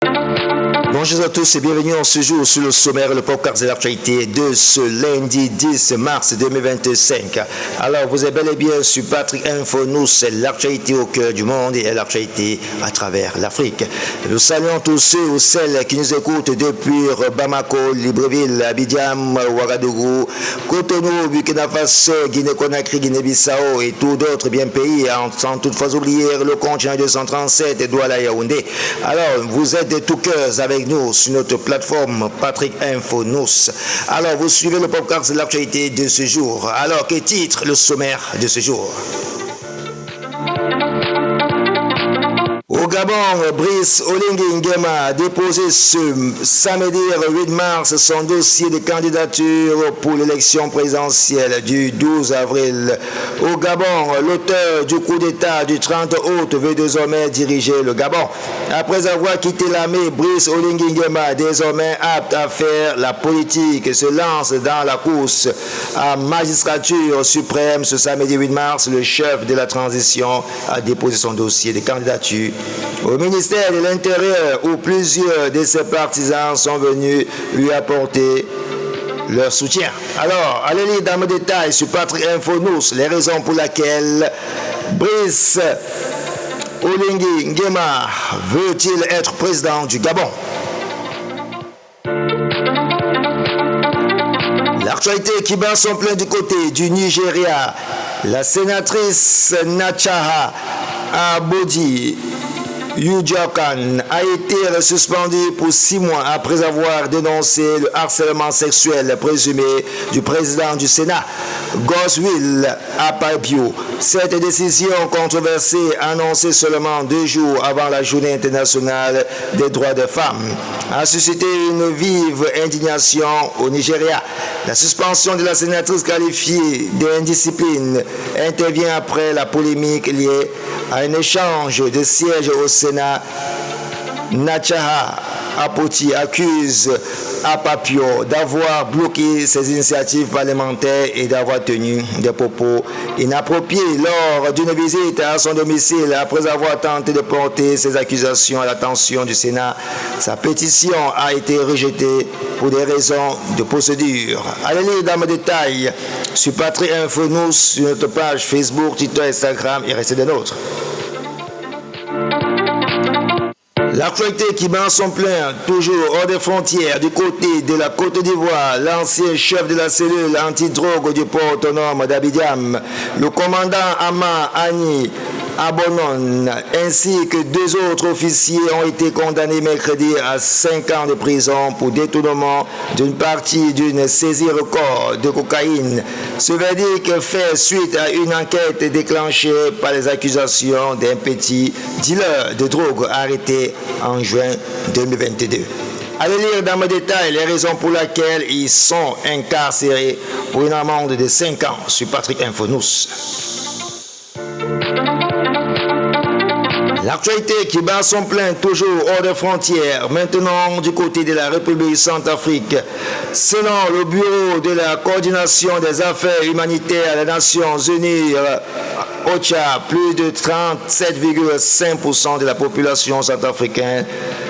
Bonjour à tous et bienvenue en ce jour sur le sommaire, le podcast de l'actualité de ce lundi 10 mars 2025. Alors, vous êtes bel et bien sur Patrick Info, nous, c'est l'actualité au cœur du monde et l'actualité à travers l'Afrique. Nous saluons tous ceux ou celles qui nous écoutent depuis Bamako, Libreville, Abidjan, Ouagadougou, Cotonou, Burkina Faso, Guinée-Conakry, Guinée-Bissau et tous d'autres bien pays, sans toutefois oublier le continent 237 et Douala Yaoundé. Alors, vous êtes de tout cœur avec nous sur notre plateforme Patrick Info Nous. Alors, vous suivez le podcast de l'actualité de ce jour. Alors, quel titre le sommaire de ce jour? Au Gabon, Brice Oligui Nguema a déposé ce samedi 8 mars son dossier de candidature pour l'élection présidentielle du 12 avril. Au Gabon, l'auteur du coup d'État du 30 août veut désormais diriger le Gabon. Après avoir quitté l'armée, Brice Oligui Nguema, désormais apte à faire la politique, se lance dans la course à magistrature suprême. Ce samedi 8 mars, le chef de la transition a déposé son dossier de candidature au ministère de l'Intérieur, où plusieurs de ses partisans sont venus lui apporter leur soutien. Alors, allez lire dans le détail sur Patrick Info News les raisons pour lesquelles Brice Oligui Nguema veut-il être président du Gabon. L'actualité qui bat son plein du côté du Nigeria. La sénatrice Nachaha Abodi Yujokan a été suspendue pour 6 mois après avoir dénoncé le harcèlement sexuel présumé du président du Sénat, Godswill Akpabio. Cette décision controversée, annoncée seulement 2 jours avant la journée internationale des droits des femmes, a suscité une vive indignation au Nigeria. La suspension de la sénatrice qualifiée d'indiscipline intervient après la polémique liée à un échange de sièges au Sénat. Nachaha Apoti accuse Akpabio d'avoir bloqué ses initiatives parlementaires et d'avoir tenu des propos inappropriés lors d'une visite à son domicile après avoir tenté de porter ses accusations à l'attention du Sénat. Sa pétition a été rejetée pour des raisons de procédure. Allez lire dans le détail sur Patrick Info News, sur notre page Facebook, Twitter, Instagram et restez des nôtres. L'actualité qui bat son plein, toujours hors des frontières, du côté de la Côte d'Ivoire, l'ancien chef de la cellule antidrogue du port autonome d'Abidjan, le commandant Ama Ani Abonon, ainsi que 2 autres officiers ont été condamnés mercredi à 5 ans de prison pour détournement d'une partie d'une saisie record de cocaïne. Ce verdict fait suite à une enquête déclenchée par les accusations d'un petit dealer de drogue arrêté en juin 2022. Allez lire dans le détail les raisons pour lesquelles ils sont incarcérés pour une amende de 5 ans sur Patrick Info News. L'actualité qui bat son plein, toujours hors des frontières, maintenant du côté de la République Centrafrique. Selon le Bureau de la coordination des affaires humanitaires des Nations Unies, OCHA, plus de 37,5% de la population centrafricaine,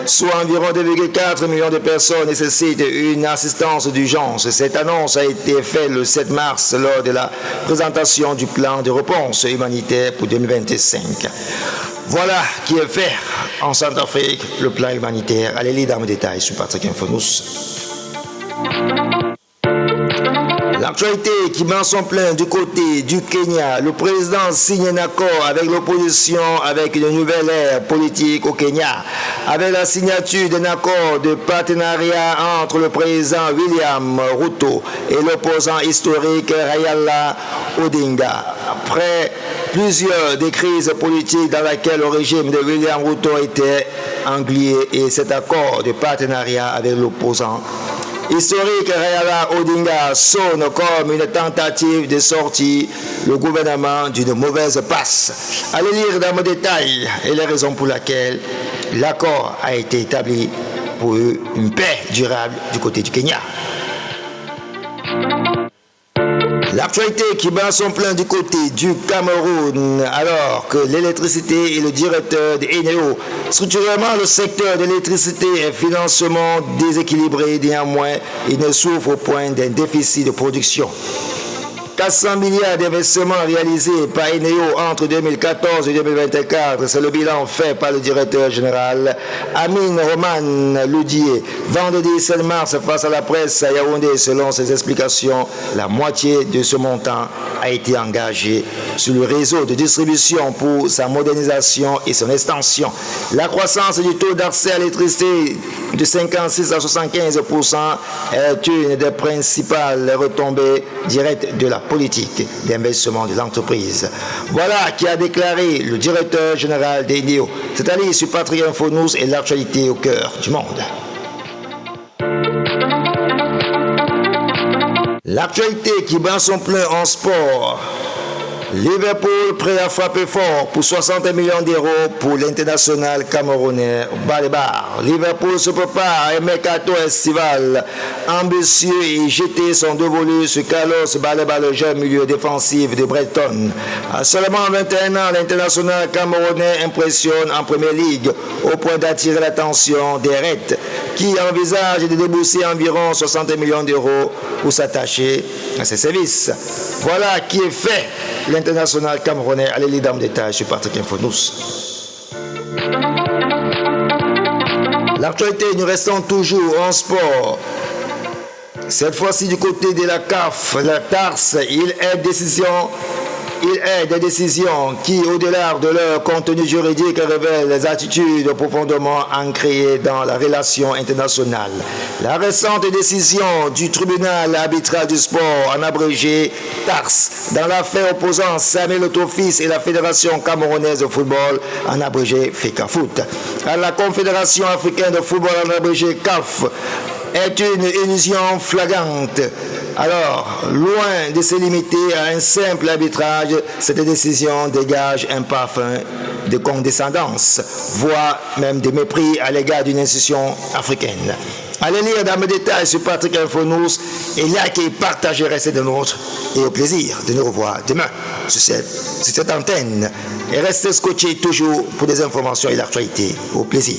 soit environ 2,4 millions de personnes, nécessitent une assistance d'urgence. Cette annonce a été faite le 7 mars lors de la présentation du plan de réponse humanitaire pour 2025. Voilà qui est fait en Centrafrique, le plan humanitaire. Allez lire dans le détail sur Patrick Info News. L'actualité qui bat son plein du côté du Kenya. Le président signe un accord avec l'opposition avec une nouvelle ère politique au Kenya. Avec la signature d'un accord de partenariat entre le président William Ruto et l'opposant historique Raila Odinga. Après plusieurs des crises politiques dans lesquelles le régime de William Ruto était englué, et cet accord de partenariat avec l'opposant historique Raila Odinga sonne comme une tentative de sortir le gouvernement d'une mauvaise passe. Allez lire dans le détail et les raisons pour lesquelles l'accord a été établi pour une paix durable du côté du Kenya. L'actualité qui bat son plein du côté du Cameroun, alors que l'électricité est le directeur de Eneo. Structurellement, le secteur de l'électricité est financement déséquilibré. Néanmoins, il ne souffre au point d'un déficit de production. 400 milliards d'investissements réalisés par Eneo entre 2014 et 2024. C'est le bilan fait par le directeur général Amin Roman Loudier. Vendredi 7 mars, face à la presse à Yaoundé, selon ses explications, la moitié de ce montant a été engagé sur le réseau de distribution pour sa modernisation et son extension. La croissance du taux d'accès à l'électricité de 56 à 75% est une des principales retombées directes de la politique d'investissement de l'entreprise. Voilà qui a déclaré le directeur général d'Eneo. C'est-à-dire sur Patrick Info News et l'actualité au cœur du monde. L'actualité qui bat son plein en sport. Liverpool prêt à frapper fort pour 60 millions d'euros pour l'international camerounais Balibar. Liverpool se prépare à un mercato estival ambitieux et jeter son dévolu sur Carlos Balibar, le jeune milieu défensif de Brighton. À seulement 21 ans, l'international camerounais impressionne en Première Ligue au point d'attirer l'attention des Reds qui envisagent de débourser environ 60 millions d'euros pour s'attacher à ses services. Voilà qui est fait. L'international camerounais, allez lire dans le détail sur Patrick Info News. L'actualité, nous restons toujours en sport. Cette fois-ci du côté de la CAF, la TARS, il est des décisions qui, au-delà de leur contenu juridique, révèlent les attitudes profondément ancrées dans la relation internationale. La récente décision du tribunal arbitral du sport, en abrégé TARS, dans l'affaire opposant Samuel Otofis et la Fédération camerounaise de football, en abrégé FECAFOOT, à la Confédération africaine de football, en abrégé CAF, est une illusion flagrante. Alors, loin de se limiter à un simple arbitrage, cette décision dégage un parfum de condescendance, voire même de mépris à l'égard d'une institution africaine. Allez lire dans mes détails sur Patrick Info News et likez, partagez, restez de nôtres et au plaisir de nous revoir demain sur cette antenne. Et restez scotchés toujours pour des informations et l'actualité. Au plaisir.